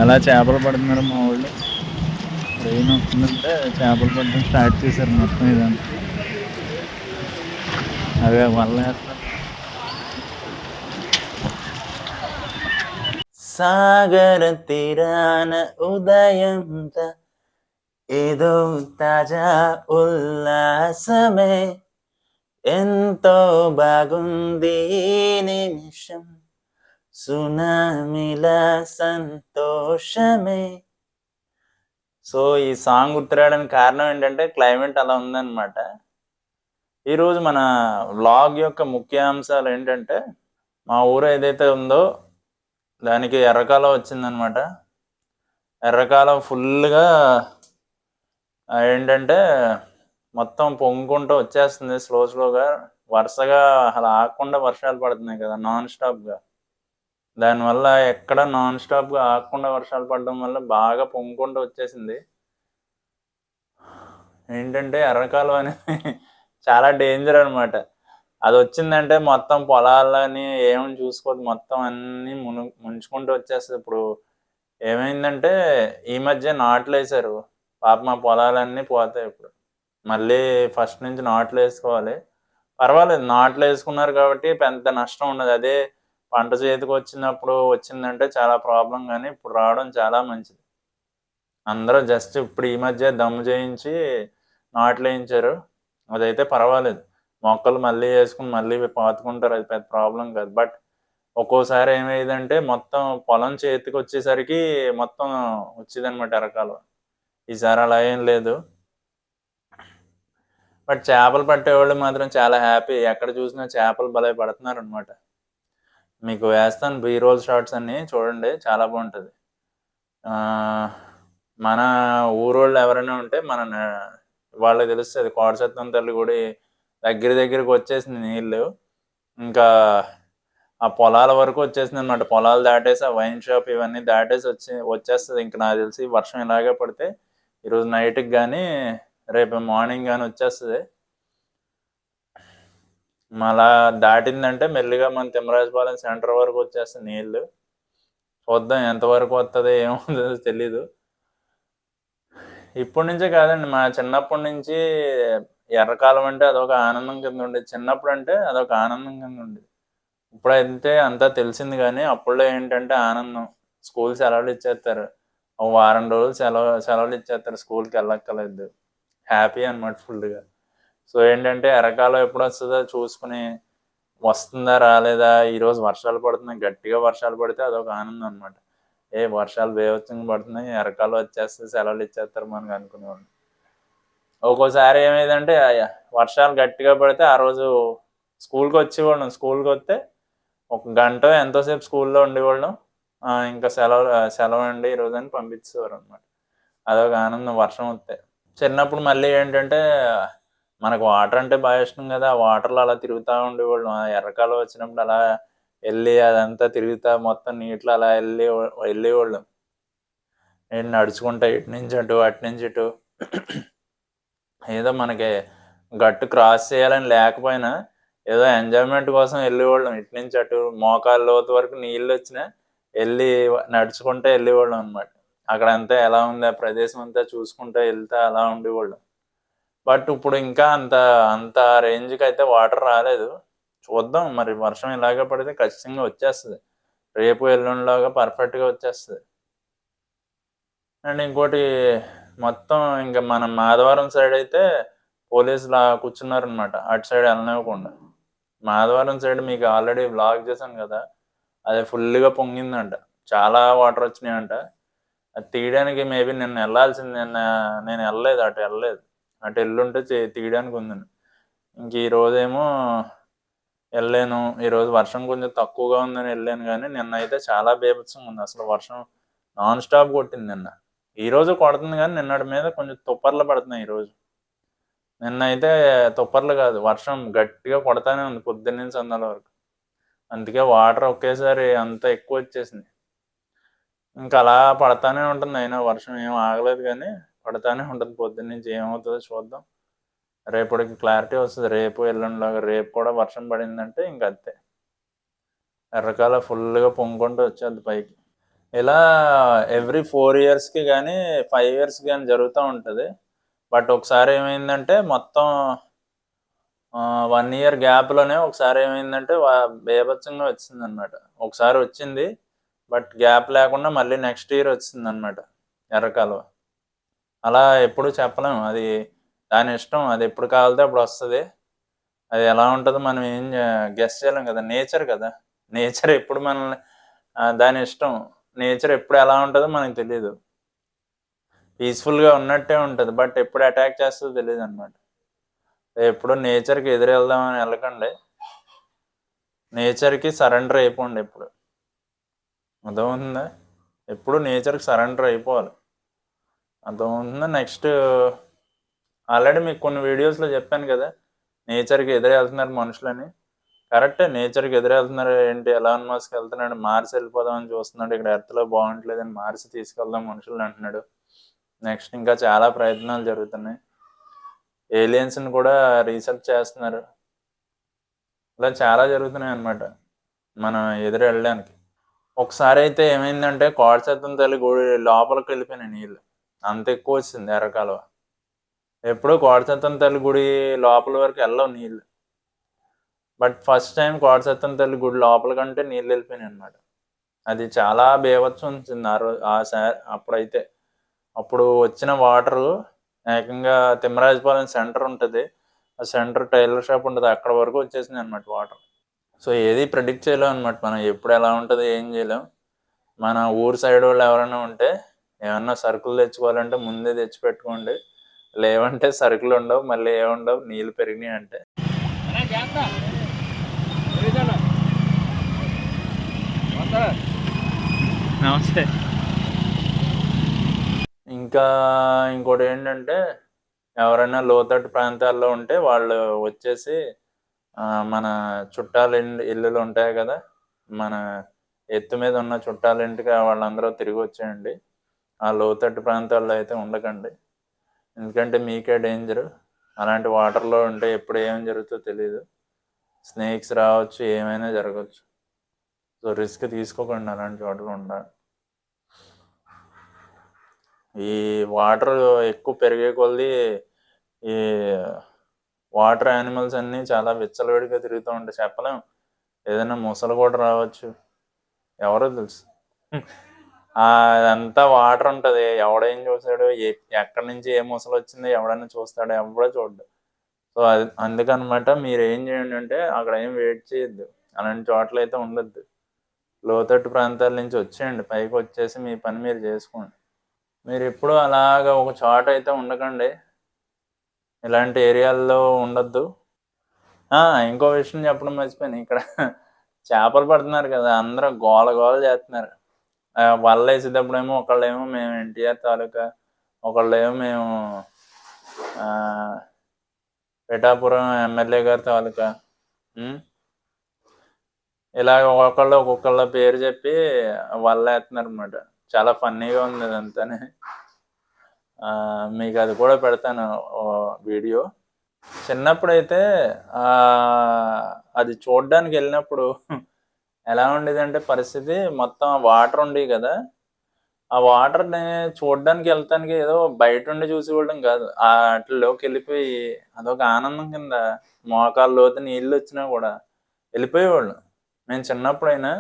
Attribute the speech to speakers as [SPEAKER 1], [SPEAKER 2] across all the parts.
[SPEAKER 1] అలా చేపలు పడుతున్నారు మా వాళ్ళు. ట్రైన్ వస్తుందంటే చేపలు పట్టడం స్టార్ట్ చేశారు మొత్తం ఇదంతా. అవే వల్ల వేస్తారు. సాగర తీరాన ఉదయంత ఏదో తాజా ఉల్లాసమే, ఎంతో బాగుంది ఈ నిమిషం, సునామిల సంతోషమే. సో ఈ సాంగ్ గుర్తురావడానికి కారణం ఏంటంటే క్లైమేట్ అలా ఉందన్నమాట. ఈరోజు మన వ్లాగ్ యొక్క ముఖ్యాంశాలు ఏంటంటే, మా ఊరు ఏదైతే ఉందో దానికి ఎర్రకాలం వచ్చిందనమాట. ఎర్రకాలం ఫుల్గా ఏంటంటే మొత్తం పొంగుకుంటూ వచ్చేస్తుంది స్లోగా. వరుసగా అలా ఆగకుండా వర్షాలు పడుతున్నాయి కదా నాన్ స్టాప్గా. దానివల్ల ఎక్కడ నాన్ స్టాప్గా ఆగకుండా వర్షాలు పడడం వల్ల బాగా పొంగుకుంటూ వచ్చేసింది. ఏంటంటే ఎర్రకాలం అనేది చాలా డేంజర్ అనమాట. అది వచ్చిందంటే మొత్తం పొలాలని ఏమని చూసుకోవద్దు, మొత్తం అన్నీ ముంచుకుంటూ వచ్చేస్తుంది. ఇప్పుడు ఏమైందంటే ఈ మధ్య నాట్లు వేసారు, పాప మా పొలాలన్నీ పోతాయి. ఇప్పుడు మళ్ళీ ఫస్ట్ నుంచి నాట్లు వేసుకోవాలి. పర్వాలేదు, నాట్లు వేసుకున్నారు కాబట్టి పెద్ద నష్టం ఉండదు. అదే పంట చేతికి వచ్చినప్పుడు వచ్చిందంటే చాలా ప్రాబ్లం. కానీ ఇప్పుడు రావడం చాలా మంచిది. అందరూ జస్ట్ ఇప్పుడు ఈ మధ్య దమ్ము చేయించి నాట్లు వేయించారు, అదైతే పర్వాలేదు. మొక్కలు మళ్ళీ వేసుకుని మళ్ళీ పాతుకుంటారు, అది పెద్ద ప్రాబ్లం కాదు. బట్ ఒక్కోసారి ఏమైందంటే మొత్తం పొలం చేతికి వచ్చేసరికి మొత్తం వచ్చిందనమాట ఎర్రకాలువ. ఈసారి అలా ఏం లేదు. బట్ చేపలు పట్టేవాళ్ళు మాత్రం చాలా హ్యాపీ. ఎక్కడ చూసినా చేపలు భలే పడుతున్నారు అనమాట. మీకు వేస్తాను బీ-రోల్ షార్ట్స్ అన్ని చూడండి, చాలా బాగుంటుంది. మన ఊరోళ్ళు ఎవరైనా ఉంటే వాళ్ళకి తెలుస్తుంది. కోటసత్యం తల్లి గుడి దగ్గరికి వచ్చేసింది నీళ్ళు. ఇంకా ఆ పొలాల వరకు వచ్చేసింది అనమాట. పొలాలు దాటేసి ఆ వైన్ షాప్ ఇవన్నీ దాటేసి వచ్చేస్తుంది. ఇంకా నాకు తెలిసి వర్షం ఇలాగే పడితే ఈరోజు నైట్కి కానీ రేపు మార్నింగ్ కానీ వచ్చేస్తుంది. అలా దాటిందంటే మెల్లిగా మన తిమ్మరాజపాలెం సెంటర్ వరకు వచ్చేస్తుంది నీళ్ళు. చూద్దాం ఎంతవరకు వస్తుంది ఏమవుతుందో తెలీదు. ఇప్పటి నుంచే కాదండి, మా చిన్నప్పటి నుంచి ఎర్రకాలం అంటే అదొక ఆనందం కింద ఉండేది. చిన్నప్పుడు అంటే అదొక ఆనందం కింద ఉండేది. ఇప్పుడైతే అంతా తెలిసింది. కానీ అప్పుడులో ఏంటంటే ఆనందం. స్కూల్ సెలవులు ఇచ్చేస్తారు, ఒక వారం రోజులు సెలవులు ఇచ్చేస్తారు, స్కూల్కి వెళ్ళక్కర్లేదు. హ్యాపీ అనమాట ఫుల్గా. సో ఏంటంటే ఎర్రకాలం ఎప్పుడు వస్తుందో చూసుకుని, వస్తుందా రాలేదా, ఈరోజు వర్షాలు పడుతున్నాయి, గట్టిగా వర్షాలు పడితే అదొక ఆనందం అనమాట. వర్షాలు బేవచ్చంగా పడుతున్నాయి, ఎర్రకాలం వచ్చేస్తుంది, సెలవులు ఇచ్చేస్తారు మనకు అనుకునేవాళ్ళు. ఒక్కోసారి ఏమైందంటే వర్షాలు గట్టిగా పడితే ఆ రోజు స్కూల్కి వచ్చేవాళ్ళం. స్కూల్కి వస్తే ఒక గంట ఎంతోసేపు స్కూల్లో ఉండేవాళ్ళం. ఇంకా సెలవు అండి ఈరోజు అని పంపించేవారు అనమాట. అదొక ఆనందం వర్షం వస్తే. చిన్నప్పుడు మళ్ళీ ఏంటంటే మనకు వాటర్ అంటే బాగా ఇష్టం కదా, ఆ వాటర్లో అలా తిరుగుతూ ఉండేవాళ్ళం. ఆ ఎర్రకాలం వచ్చినప్పుడు అలా వెళ్ళి అదంతా తిరుగుతా మొత్తం నీటిలో అలా వెళ్ళేవాళ్ళం. నేను నడుచుకుంటా ఇటు నుంచి అటు అటు నుంచి ఇటు. ఏదో మనకి గట్టు క్రాస్ చేయాలని లేకపోయినా ఏదో ఎంజాయ్మెంట్ కోసం వెళ్ళేవాళ్ళం. ఇటు నుంచి అటు మోకాళ్ళ లోతు వరకు నీళ్ళు వచ్చినా వెళ్ళి నడుచుకుంటూ వెళ్ళేవాళ్ళం అనమాట. అక్కడ అంతా ఎలా ఉంది ఆ ప్రదేశం అంతా చూసుకుంటూ వెళ్తా అలా ఉండేవాళ్ళం. బట్ ఇప్పుడు ఇంకా అంత రేంజ్కి అయితే వాటర్ రాలేదు. చూద్దాం, మరి వర్షం ఇలాగే పడితే ఖచ్చితంగా వచ్చేస్తుంది. రేపు ఎల్లుండిలాగా పర్ఫెక్ట్గా వచ్చేస్తుంది. అండ్ ఇంకోటి, మొత్తం ఇంకా మనం మాధవరం సైడ్ అయితే పోలీసులు కూర్చున్నారనమాట, అటు సైడ్ వెళ్ళనివ్వకుండా. మాధవరం సైడ్ మీకు ఆల్రెడీ వ్లాగ్ చేశాను కదా, అది ఫుల్గా పొంగిందంట, చాలా వాటర్ వచ్చినాయంట. అది తీయడానికి మేబీ నిన్న వెళ్ళాల్సింది, నేను వెళ్ళలేదు, అటు వెళ్ళుంటే తీయడానికి ఉందని. ఇంక ఈరోజేమో వెళ్ళాను. ఈరోజు వర్షం కొంచెం తక్కువగా ఉందని వెళ్ళాను. కానీ నిన్న అయితే చాలా బీభత్సంగా ఉంది అసలు. వర్షం నాన్ స్టాప్ కొట్టింది నిన్న. ఈరోజు కొడుతుంది కానీ నిన్నటి మీద కొంచెం తుప్పర్లు పడుతున్నాయి ఈరోజు. నిన్న అయితే తుప్పర్లు కాదు, వర్షం గట్టిగా కొడతానే ఉంది పొద్దున్న నుంచి సందాల వరకు. అందుకే వాటర్ ఒకేసారి అంత ఎక్కువ వచ్చేసింది. ఇంకా అలా పడతానే ఉంటుంది. అయినా వర్షం ఏం ఆగలేదు, కానీ పడతానే ఉంటుంది పొద్దున్న నుంచి. ఏమవుతుందో చూద్దాం, రేపటికి క్లారిటీ వస్తుంది. రేపు ఎల్లుండిలాగా రేపు కూడా వర్షం పడిందంటే ఇంక అంతే, ఎర్రకాల ఫుల్గా పొంగుకుంటూ వచ్చేది పైకి. ఇలా ఎవ్రీ 4 ఇయర్స్‌కి గానీ, 5 ఇయర్స్‌కి గానీ జరుగుతా ఉంటది. బట్ ఒకసారి ఏమైందంటే మొత్తం 1 ఇయర్ గ్యాప్‌లోనే ఒకసారి ఏమైందంటే బీభత్సంగా వచ్చిందనమాట. ఒకసారి వచ్చింది. బట్ గ్యాప్ లేకుండా మళ్ళీ నెక్స్ట్ ఇయర్ వచ్చిందనమాట ఎర్ర కాలువ. అలా ఎప్పుడు చెప్పలేం. అది దాని ఇష్టం. అది ఎప్పుడు కావాలితే అప్పుడు వస్తది. అది ఎలా ఉంటదో మనం ఏం గెస్ చేయలేం కదా! నేచర్ కదా! నేచర్ ఎప్పుడు మనల్ని దాని ఇష్టం. నేచర్ ఎప్పుడు ఎలా ఉంటదో మనకు తెలీదు. పీస్‌ఫుల్‌గా ఉన్నట్టే ఉంటది. బట్ ఎప్పుడు అటాక్ చేస్తదో తెలీదనమాట. ఎప్పుడు నేచర్‌కి ఎదురెళ్దామని ఎళ్ళకండి. నేచర్‌కి సరెండర్ అయిపోండి ఎప్పుడు. అర్థమవుతుందా? ఎప్పుడు నేచర్‌కి సరెండర్ అయిపోవాలి. అర్థమవుతుందా? నెక్స్ట్ ఆల్రెడీ మీకు కొన్ని వీడియోస్‌లో చెప్పాను కదా! నేచర్‌కి ఎదురెళ్తున్నారు మనుషులని. కరెక్టే నేచర్‌కి ఎదురెళ్తున్నారు ఏంటి ఎలాన్ మస్క్ ఎళ్తున్నాడు మార్స్ ఎళ్ళిపోదామని చూస్తున్నాడు. ఇక్కడ ఎర్త్‌లో బాగుంటలేదని మార్స్ తీసుకెళ్దాం మనుషుల్ని అంటున్నాడు. నెక్స్ట్ ఇంకా చాలా ప్రయత్నాలు జరుగుతున్నాయి. ఏలియన్స్‌ని కూడా రీసెర్చ్ చేస్తున్నారు. ఇలా చాలా జరుగుతున్నాయన్నమాట. మనం ఎదురెళ్ళడానికి. ఒకసారైతే ఏమైందంటే కోటసత్తం తల్లి గుడి లోపలికెళ్ళిపోయినాయి నీళ్ళు. అంత ఎక్కువొచ్చింది ఎర్ర కాలువ. ఎప్పుడూ కోటసత్తం తల్లి గుడి లోపల వరకు ఎళ్ళవు నీళ్ళు. బట్ ఫస్ట్ టైమ్ కోటసత్తం తల్లి గుడి లోపలికంటే నీళ్ళెళ్ళిపోయినాయన్నమాట. అది చాలా బీభత్సం వచ్చింది అప్పుడైతే. అప్పుడు వచ్చిన వాటరు ఏకంగా తిమ్మరాజుపాలెం సెంటర్ ఉంటది. ఆ సెంటర్ టైలర్ షాప్ ఉంటది. అక్కడ వరకు వచ్చేసినాయన్నమాట వాటర్. సో, ఏది ప్రెడిక్ట్ చేయలేం అనమాట. మనం ఎప్పుడు ఎలా ఉంటదో ఏం చేయలేం. మన ఊరు సైడోళ్ళు ఎవరైనా ఉంటే ఏమన్నా సరుకులు తెచ్చుకోవాలంటే ముందే తెచ్చిపెట్టుకోండి. లేవంటే సరుకులుండవు. మళ్ళీ ఏముండవు నీళ్ళు పెరిగినియంటే. నమస్తే. ఇంకా ఇంకోటేంటంటే ఎవరైనా లోతట్టు ప్రాంతాల్లో ఉంటే వాళ్ళు వచ్చేసి మన చుట్టాల ఇల్లులు ఉంటాయి కదా! మన ఎత్తు మీద ఉన్న చుట్టాల ఇంటికి వాళ్ళందరూ తిరిగొచ్చేయండి. ఆ లోతట్టు ప్రాంతాల్లో అయితే ఉండకండి. ఎందుకంటే మీకే డేంజరు. అలాంటి వాటర్‌లో ఉంటే ఎప్పుడు ఏం జరుగుతుందో తెలీదు. స్నేక్స్ రావచ్చు, ఏమైనా జరగొచ్చు. సో, రిస్క్ తీసుకోకండి అలాంటి చోట్ల ఈ వాటర్ ఎక్కువ పెరిగే కొద్దీ ఈ వాటర్ యానిమల్స్ అన్నీ చాలా విచ్చలవిడిగా తిరుగుతూ ఉంటాయి. చెప్పలేం. ఏదైనా మొసలి కూడా రావచ్చు. ఎవరో తెలుసు. అదంతా వాటర్ ఉంటది. ఎవడేం చూసాడు? ఎక్కడి నుంచి ఏ మొసలొచ్చిందో ఎవడన్నా చూస్తాడా? ఎవ్వడు చూడడు. సో, అది అందుకనమాట మీరేం చేయండంటే అక్కడ ఏం వెయిట్ చేయొద్దు. అలాంటి చోట్లయితే ఉండొద్దు. లోతట్టు ప్రాంతాల నుంచి వచ్చేయండి. పైకొచ్చేసి మీ పని మీరు చేసుకోండి. మీరెప్పుడూ అలాగా ఒక చోటయితే ఉండకండి. ఇలాంటి ఏరియాల్లో ఉండొద్దు. ఇంకో విషయం చెప్పడం మర్చిపోయాను. ఇక్కడ చేపలు పడుతున్నారు కదా! అందరూ గోల గోల చేస్తున్నారు. వలేసేటప్పుడేమో ఒకళ్ళేమో మేము ఎన్టీఆర్ తాలూకా, ఒకళ్ళేమో మేము ఆహ్, పిఠాపురం ఎమ్మెల్యే గారి తాలూకా. హ్మ్. ఇలాగ ఒక్కొక్కళ్ళ పేరు చెప్పి వలేత్తన్నారనమాట. చాలా ఫన్నీగా ఉంది అదంతాని. మీకది కూడా పెడతాను వీడియో. చిన్నప్పుడైతే అది చూడ్డానికెళ్ళినప్పుడు ఎలా ఉండేదంటే పరిస్థితి మొత్తం వాటర్ ఉండేవి కదా! ఆ వాటర్‌ని చూడ్డానికెళ్తానికి ఏదో బయటుండి చూసేవాళ్ళం కాదు. ఆటిల్లోకెళ్ళిపోయి అదొక ఆనందం కింద మోకాళ్ళ లోతు నీళ్ళొచ్చినా కూడా ఎళ్ళిపోయేవాళ్ళం. మేము చిన్నప్పుడైనా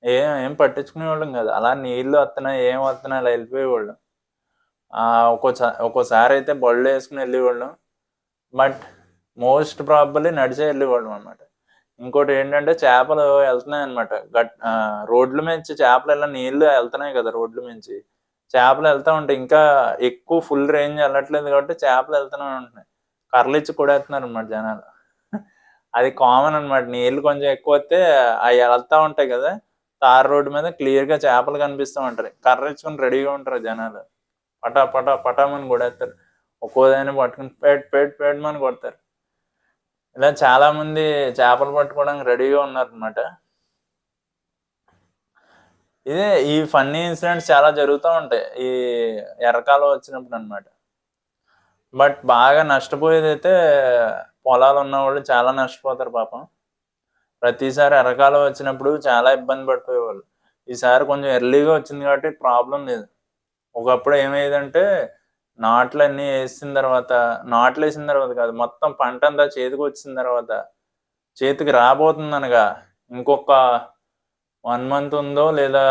[SPEAKER 1] ఏం పట్టించుకునేవాళ్ళం కాదు. అలా నీళ్ళు వత్తన్నాయి, ఏం వత్తన్నాయి అలా ఎళ్ళిపోయేవాళ్ళం. ఒక్కోసారయితే బళ్ళేసుకొని ఎళ్ళేవాళ్ళం. బట్ మోస్ట్ ప్రాబబ్లీ నడిచే ఎళ్ళేవాళ్ళమనమాట. ఇంకోటేంటంటే చేపలు ఎళ్తున్నాయనమాట. రోడ్ల మించి చేపలు నీళ్ళు ఎళ్తున్నాయి కదా! రోడ్ల మించి. చేపలు ఎళ్తా ఉంటాయి. ఇంకా ఎక్కువ ఫుల్ రేంజ్ ఎళ్ళట్లేదు కాబట్టి చేపలు ఎళ్తూనే ఉంటున్నాయి. కర్రలిచ్చి కొడేత్తన్నారనమాట జనాలు. అది కామన్ అనమాట. నీళ్ళు కొంచెం ఎక్కువొత్తే అయి ఎళ్తా ఉంటాయి కదా! తార్ రోడ్డు మీద క్లియర్‌గా చేపలు కనిపిస్తా ఉంటది. కర్రిచ్చుకొని రెడీగా ఉంటారు జనాలు. పటా పటా పటామని కొడేత్తారు. ఒక్కోదాన్ని పట్టుకొని పేట్ మని కొడతారు. ఇలా చాలా మంది చేపలు పట్టుకోవడానికి రెడీగా ఉన్నారనమాట. ఈ ఫన్నీ ఇన్సిడెంట్స్ చాలా జరుగుతా ఉంటాయి. ఈ ఎర్రకాలువ వచ్చినప్పుడనమాట. బట్ బాగా నష్టపోయేదైతే పొలాలున్నవాళ్ళు చాలా నష్టపోతారు పాపం. ప్రతిసారి ఎర్రకాలువ వచ్చినప్పుడు చాలా ఇబ్బంది పడిపోయేవాళ్ళు. ఈసారి కొంచెం ఎర్లీగా వచ్చింది కాబట్టి ప్రాబ్లం లేదు. ఒకప్పుడు ఏమయ్యేదంటే నాట్లన్నీ నాట్లు వేసిన తర్వాత కాదు, మొత్తం పంట అంతా చేతికి వచ్చిన తర్వాత, చేతికి రాబోతుందనగా ఇంకొక 1 మంత్ ఉందో లేదా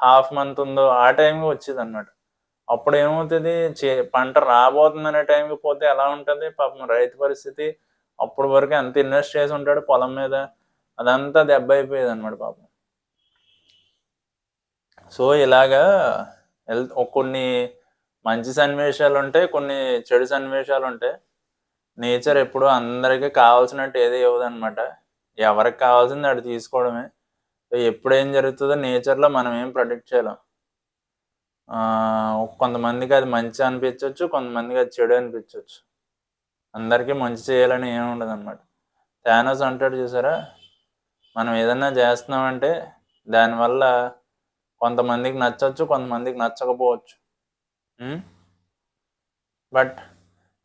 [SPEAKER 1] హాఫ్ మంత్ ఉందో ఆ టైంకి వచ్చేదన్నమాట. అప్పుడు ఏమవుతుంది, పంట రాబోతుందనే టైంకి పోతే ఎలా ఉంటుంది పాపం రైతు పరిస్థితి. అప్పటి వరకు ఎంత ఇన్వెస్ట్ చేసి ఉంటాడు పొలం మీద, అదంతా దెబ్బ అయిపోయేది అనమాట పాపం. సో ఇలాగా కొన్ని మంచి సన్నివేశాలు ఉంటాయి, కొన్ని చెడు సన్నివేశాలు ఉంటాయి. నేచర్ ఎప్పుడు అందరికీ కావాల్సినట్టు ఏది ఇవ్వదన్నమాట. ఎవరికి కావాల్సింది అది తీసుకోవడమే. ఎప్పుడు ఏం జరుగుతుందో నేచర్లో మనం ఏం ప్రెడిక్ట్ చేయలేం. కొంతమందికి అది మంచి అనిపించవచ్చు, కొంతమందికి అది చెడు అనిపించవచ్చు. అందరికీ మంచి చేయాలని ఏమి ఉండదు అనమాట. థానోస్ అంటాడు చూసారా, మనం ఏదన్నా చేస్తున్నామంటే దానివల్ల కొంతమందికి నచ్చవచ్చు, కొంతమందికి నచ్చకపోవచ్చు. బట్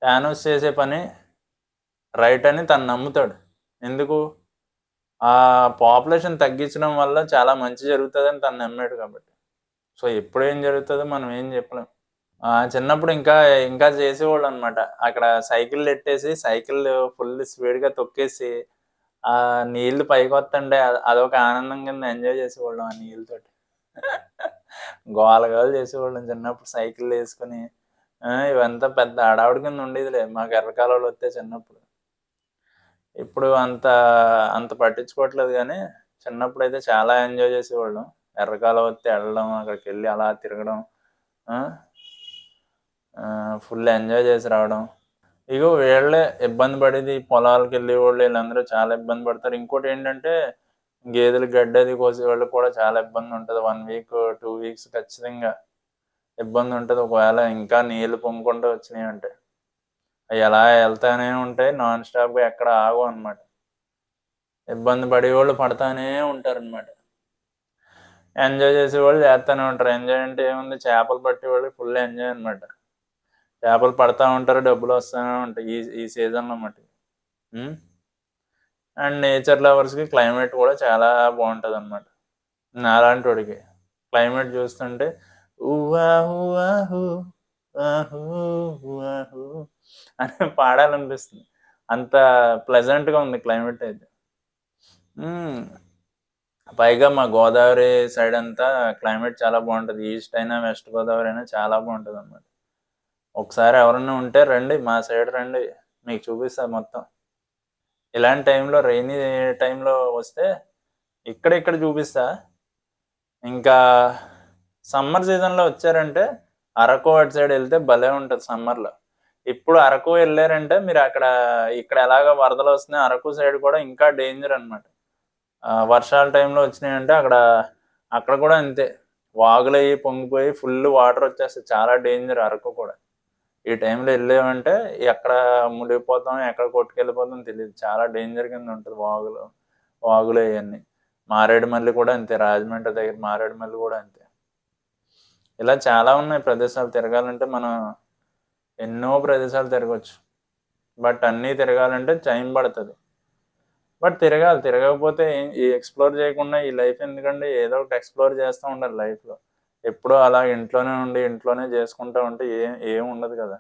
[SPEAKER 1] థానోస్ చేసే పని రైట్ అని తను నమ్ముతాడు. ఎందుకు? ఆ పాపులేషన్ తగ్గించడం వల్ల చాలా మంచి జరుగుతుందని తను నమ్మాడు కాబట్టి. సో ఎప్పుడు ఏం జరుగుతుందో మనం ఏం చెప్పలేం. చిన్నప్పుడు ఇంకా ఇంకా చేసేవాళ్ళు అనమాట. అక్కడ సైకిల్ ఎట్టేసి సైకిల్ ఫుల్ స్పీడ్గా తొక్కేసి ఆ నీళ్లు పైకి వస్తుంటే అదొక ఆనందం కింద ఎంజాయ్ చేసేవాళ్ళం ఆ నీళ్ళతోటి. గోల గోల చేసేవాళ్ళం చిన్నప్పుడు సైకిల్ వేసుకొని. ఇవంతా పెద్ద హడావుడి కింద ఉండేదిలే మాకు ఎర్రకాలువలు వస్తే చిన్నప్పుడు. ఇప్పుడు అంత అంత పట్టించుకోవట్లేదు కానీ చిన్నప్పుడు అయితే చాలా ఎంజాయ్ చేసేవాళ్ళం. ఎర్రకాలువ వస్తే వెళ్ళడం, అక్కడికి వెళ్ళి అలా తిరగడం, ఫుల్ ఎంజాయ్ చేసి రావడం. ఇగో వీళ్ళే ఇబ్బంది పడేది, పొలాలకు వెళ్ళేవాళ్ళు వీళ్ళందరూ చాలా ఇబ్బంది పడతారు. ఇంకోటి ఏంటంటే గేదెలు గడ్డి కోసేవాళ్ళు కూడా చాలా ఇబ్బంది ఉంటుంది. 1 వీక్ 2 వీక్స్ ఖచ్చితంగా ఇబ్బంది ఉంటుంది. ఒకవేళ ఇంకా నీళ్ళు పొమ్ముకుంటూ వచ్చినాయి అంటే అవి ఎలా వెళ్తానే ఉంటాయి, నాన్ స్టాప్గా ఎక్కడ ఆగవు అనమాట. ఇబ్బంది పడేవాళ్ళు పడతానే ఉంటారనమాట. ఎంజాయ్ చేసేవాళ్ళు చేస్తూనే ఉంటారు. ఎంజాయ్ అంటే ఏముంది, చేపలు పట్టేవాళ్ళు ఫుల్ ఎంజాయ్ అనమాట. చేపలు పడతా ఉంటారు, డబ్బులు వస్తూనే ఉంటాయి ఈ సీజన్లో మట్టి. అండ్ నేచర్ లవర్స్కి క్లైమేట్ కూడా చాలా బాగుంటుంది అనమాట. నాలాంటి వాడికి క్లైమేట్ చూస్తుంటే అని పాడాలనిపిస్తుంది. అంత ప్లెజెంట్గా ఉంది క్లైమేట్ అయితే. పైగా మా గోదావరి సైడ్ అంతా క్లైమేట్ చాలా బాగుంటుంది. ఈస్ట్ అయినా వెస్ట్ గోదావరి అయినా చాలా బాగుంటుంది అన్నమాట. ఒకసారి ఎవరన్నా ఉంటే రండి, మా సైడ్ రండి, మీకు చూపిస్తా మొత్తం. ఇలాంటి టైంలో రైనీ టైంలో వస్తే ఇక్కడ చూపిస్తా. ఇంకా సమ్మర్ సీజన్లో వచ్చారంటే అరకు అటు సైడ్ వెళ్తే భలే ఉంటుంది సమ్మర్లో. ఇప్పుడు అరకు వెళ్ళారంటే మీరు ఇక్కడ ఎలాగ వరదలు వస్తున్నాయి, అరకు సైడ్ కూడా ఇంకా డేంజర్ అనమాట. వర్షాల టైంలో వచ్చినాయంటే అక్కడ కూడా అంతే, వాగులు అయ్యి పొంగిపోయి ఫుల్ వాటర్ వచ్చేస్తాయి. చాలా డేంజర్ అరకు కూడా. ఈ టైంలో వెళ్ళామంటే ఎక్కడ మునిగిపోతాం, ఎక్కడ కొట్టుకెళ్ళిపోతాం తెలియదు. చాలా డేంజర్ కింద ఉంటుంది వాగులు అవన్నీ. మారేడుమల్లి కూడా అంతే, రాజమండ్రి దగ్గర మారేడుమల్లి కూడా అంతే. ఇలా చాలా ఉన్నాయి ప్రదేశాలు తిరగాలంటే. మనం ఎన్నో ప్రదేశాలు తిరగచ్చు. బట్ అన్నీ తిరగాలంటే టైం పడుతుంది. బట్ తిరగకపోతే ఈ ఎక్స్ప్లోర్ చేయకుండా ఈ లైఫ్ ఎందుకంటే, ఏదో ఒకటి ఎక్స్ప్లోర్ చేస్తూ ఉండాలి లైఫ్లో. ఎప్పుడూ అలా ఇంట్లోనే చేసుకుంటూ ఉంటే ఏం ఉండదు కదా.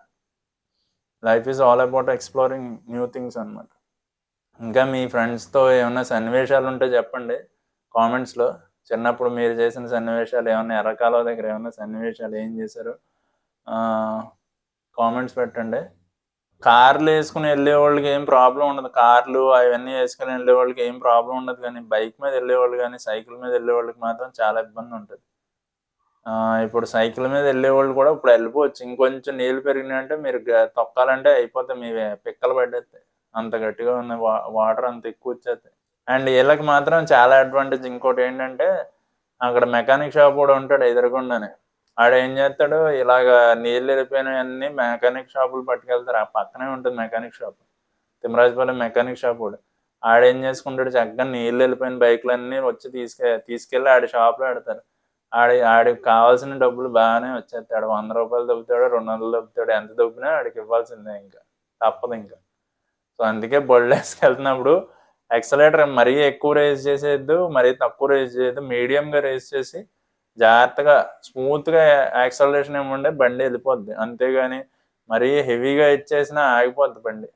[SPEAKER 1] Life is all about exploring new things అనమాట. ఇంకా మీ ఫ్రెండ్స్తో ఏమైనా సన్నివేశాలు ఉంటే చెప్పండి కామెంట్స్లో. చిన్నప్పుడు మీరు చేసిన సన్నివేశాలు ఏమన్నా, ఎర్రకాలువ దగ్గర ఏమన్నా సన్నివేశాలు ఏం చేశారు కామెంట్స్ పెట్టండి. కార్లు వేసుకుని వెళ్ళే వాళ్ళకి ఏం ప్రాబ్లం ఉండదు. కార్లు అవన్నీ వేసుకుని వెళ్ళే వాళ్ళకి ఏం ప్రాబ్లం ఉండదు. కానీ బైక్ మీద వెళ్ళేవాళ్ళు కానీ సైకిల్ మీద వెళ్ళే వాళ్ళకి మాత్రం చాలా ఇబ్బంది ఉంటుంది. ఇప్పుడు సైకిల్ మీద వెళ్ళేవాళ్ళు కూడా ఇప్పుడు వెళ్ళిపోవచ్చు. ఇంకొంచెం నీళ్ళు పెరిగినాయంటే మీరు తొక్కాలంటే అయిపోతాయి, మీ పిక్కలు పట్టేస్తాయి, అంత గట్టిగా ఉన్న వాటర్ అంత ఎక్కువ వచ్చేస్తాయి. అండ్ వీళ్ళకి మాత్రం చాలా అడ్వాంటేజ్. ఇంకోటి ఏంటంటే అక్కడ మెకానిక్ షాప్ కూడా ఉంటాడు ఎదురుగుండానే. ఆడేం చేస్తాడు, ఇలాగ నీళ్ళు వెళ్ళిపోయినవన్నీ మెకానిక్ షాపులు పట్టుకెళ్తారు. ఆ పక్కనే ఉంటుంది mechanic shop, Thimmarajupalem mechanic shop కూడా. ఆడేం చేసుకుంటాడు, చక్కగా నీళ్ళు వెళ్ళిపోయిన బైకులన్నీ వచ్చి తీసుకెళ్ళి ఆడి షాప్లో పెడతారు. ఆడికి కావాల్సిన డబ్బులు బాగానే వచ్చేస్తాడు. 100 రూపాయలు దొబ్బుతాడు, 200 దొబ్బుతాడు, ఎంత దొబ్బినా ఆడికి ఇవ్వాల్సిందే, ఇంకా తప్పదు ఇంకా. సో అందుకే బళ్ళు వేసుకెళ్తున్నప్పుడు యాక్సిలరేటర్ మరీ ఎక్కువ రేస్ చేసేయద్దు, మరీ తక్కువ రేస్ చేయొద్దు, మీడియంగా రేస్ చేసి జాగ్రత్తగా స్మూత్గా యాక్సలరేషన్ ఏముండే బండి వెళ్ళిపోద్ది. అంతేగాని మరీ హెవీగా ఇచ్చేసినా ఆగిపోద్ది బండి.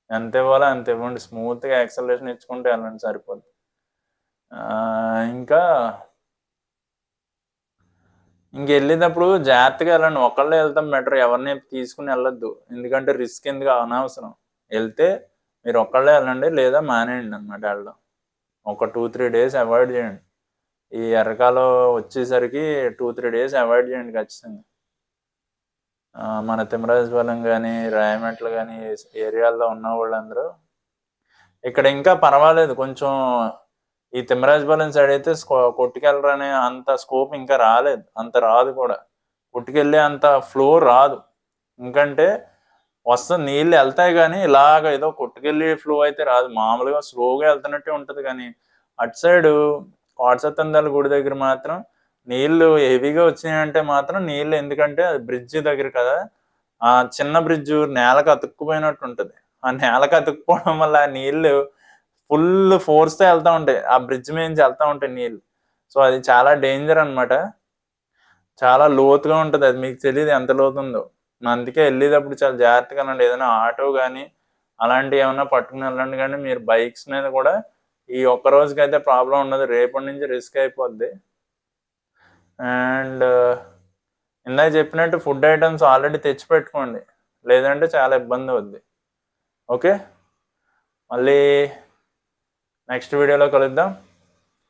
[SPEAKER 1] ఎంత ఇవ్వాలో అంత ఇవ్వండి, స్మూత్గా యాక్సలరేషన్ ఇచ్చుకుంటే వెళ్ళండి సరిపోద్ది. ఇంకా ఇంకెళ్ళేటప్పుడు జాగ్రత్తగా వెళ్ళండి. ఒకళ్ళే వెళ్తాం బెటర్, ఎవరిని తీసుకుని వెళ్ళొద్దు. ఎందుకంటే రిస్క్ ఎందుకు, అనవసరం. వెళ్తే మీరు ఒక్కళ్ళే వెళ్ళండి, లేదా మానేయండి అనమాట వెళ్ళడం. ఒక 2-3 డేస్ అవాయిడ్ చేయండి. ఈ ఎర్రకాలం వచ్చేసరికి 2-3 డేస్ అవాయిడ్ చేయండి ఖచ్చితంగా. మన తిమ్మరాజుపాలెం కానీ, రాయమెట్లు కానీ ఏరియాల్లో ఉన్న వాళ్ళందరూ ఇక్కడ ఇంకా పర్వాలేదు కొంచెం. ఈ తిమ్మరాజుపాలెం సైడ్ అయితే కొట్టుకెళ్ళరనే అంత స్కోప్ ఇంకా రాలేదు, అంత రాదు కూడా. కొట్టుకెళ్ళే అంత ఫ్లో రాదు. ఎందుకంటే వస్తుంది, నీళ్ళు వెళ్తాయి కానీ ఇలాగ ఏదో కొట్టుకెళ్ళి ఫ్లో అయితే రాదు. మామూలుగా స్లోగా వెళ్తున్నట్టే ఉంటుంది. కానీ అటు సైడు కోటసత్తందాల గుడి దగ్గర మాత్రం నీళ్లు హెవీగా వచ్చినాయంటే మాత్రం నీళ్ళు, ఎందుకంటే అది బ్రిడ్జ్ దగ్గర కదా, ఆ చిన్న బ్రిడ్జ్ నేలకు అతుక్కుపోయినట్టు ఉంటుంది. ఆ నేలకు అతుక్కుపోవడం వల్ల ఆ నీళ్లు ఫుల్ ఫోర్స్తో వెళ్తూ ఉంటాయి, ఆ బ్రిడ్జ్ మీద వెళ్తూ ఉంటాయి నీళ్ళు. సో అది చాలా డేంజర్ అనమాట. చాలా లోతుగా ఉంటుంది, అది మీకు తెలియదు ఎంత లోతు ఉందో. అందుకే వెళ్ళేటప్పుడు చాలా జాగ్రత్తగా ఉండండి. ఏదైనా ఆటో కానీ అలాంటివి ఏమైనా పట్టుకుని వెళ్ళండి. కానీ మీరు బైక్స్ మీద కూడా ఈ ఒక్క రోజుకైతే ప్రాబ్లం ఉండదు, రేపటి నుంచి రిస్క్ అయిపోద్ది. అండ్ ఇందాక చెప్పినట్టు ఫుడ్ ఐటమ్స్ ఆల్రెడీ తెచ్చి పెట్టుకోండి, లేదంటే చాలా ఇబ్బంది అవుద్ది. ఓకే, మళ్ళీ నెక్స్ట్ వీడియోలో కలుద్దాం.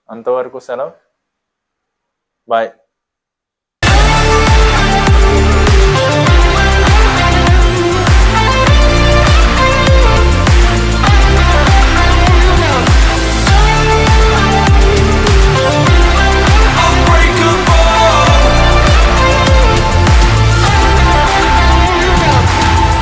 [SPEAKER 1] అంతవరకు సెలవు, బాయ్.